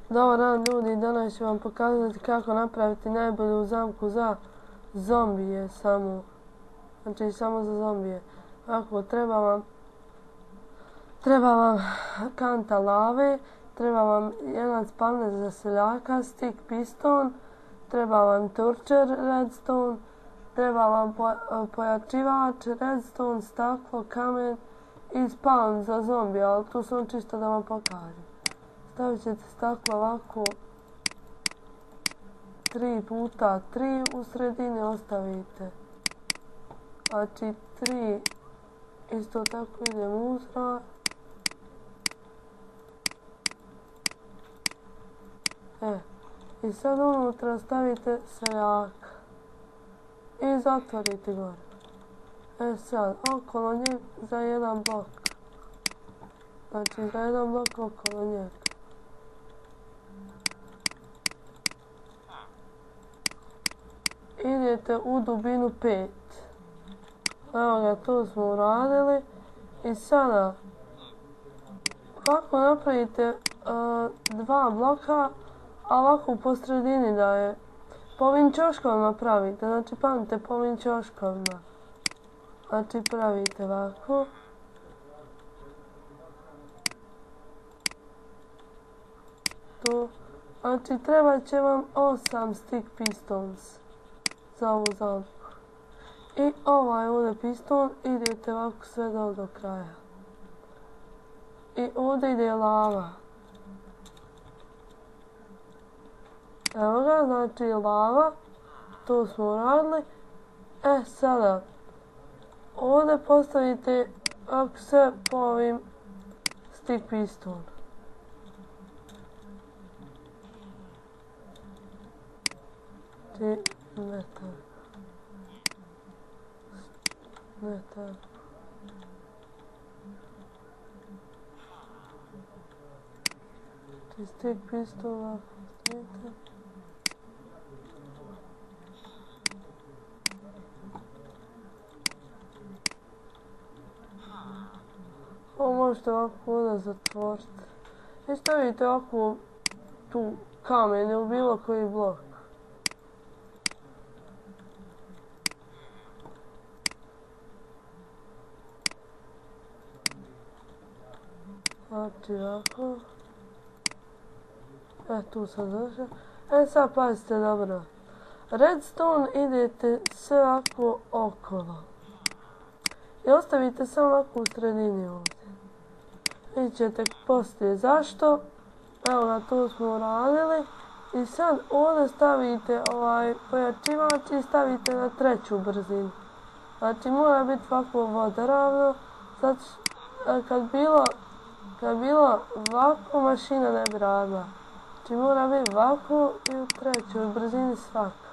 Dobar dan ljudi, danas ću vam pokazati kako napraviti najbolju zamku za zombije samo. Znači samo za zombije. Ako treba vam kanta lave, treba vam jedan spawner za seljaka, stick piston, treba vam torčer redstone, treba vam pojačivač redstone, staklo, kamen i spawn za zombije, ali tu sam čisto da vam pokažem. Stavit ćete staklo ovako 3x3, u sredini ostavite. Znači 3 isto tako ide unutra. I sad unutra stavite seljaka. I zatvorite gore. Sad, okolo njeg za jedan blok. Znači za jedan blok okolo njega. Idete u dubinu 5. Evo ga, to smo uradili. I sada, kako napravite dva bloka, a ovako po sredini da je po ovim ćoškovima pravite, znači pamtite po ovim ćoškovima. Znači pravite ovako. Tu. Znači treba će vam 8 stick pistons za ovu zamku. I ovaj ovdje piston idete ovako sve do kraja. I ovdje ide lava. Evo ga, znači lava. To smo uradili. Sada. Ovdje postavite ovako sve po ovim stick piston. Ne tako. Stick piston ovako stavite. Ovo možete ovako ovdje zatvoriti. I stavite ovako tu kamen ili bilo koji blok. Znači ovako. Tu sam došla. Sad pazite dobro. Redstone idete sve ovako okolo. I ostavite samo ovako u sredini ovdje. Vidjet ćete poslije zašto. Evo ga, tu smo uradili. I sad ovdje stavite ovaj pojačivač i stavite na 3. brzinu. Znači mora biti ovako vodoravno. Sad kad bilo ovako, mašina ne bi radila. Znači mora biti ovako i u 3. brzini svaka.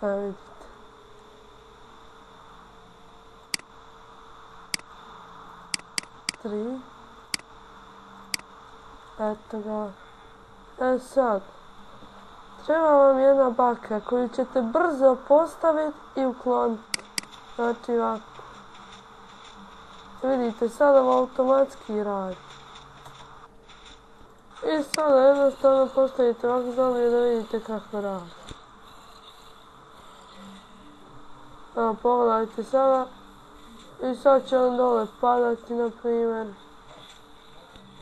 Evo vidite. Tri. Eto ga. Sad. Treba vam jedna baklja koju ćete brzo postaviti i ukloniti. Znači ovako. Vidite, sad ovo automatski radi. I sada jednostavno postavite ovako dole da vidite kako radi. Evo, pogledajte sada. I sad će on dole padati, na primjer.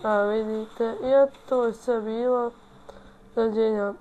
Evo vidite, i eto, to je sve bilo. Doviđenja.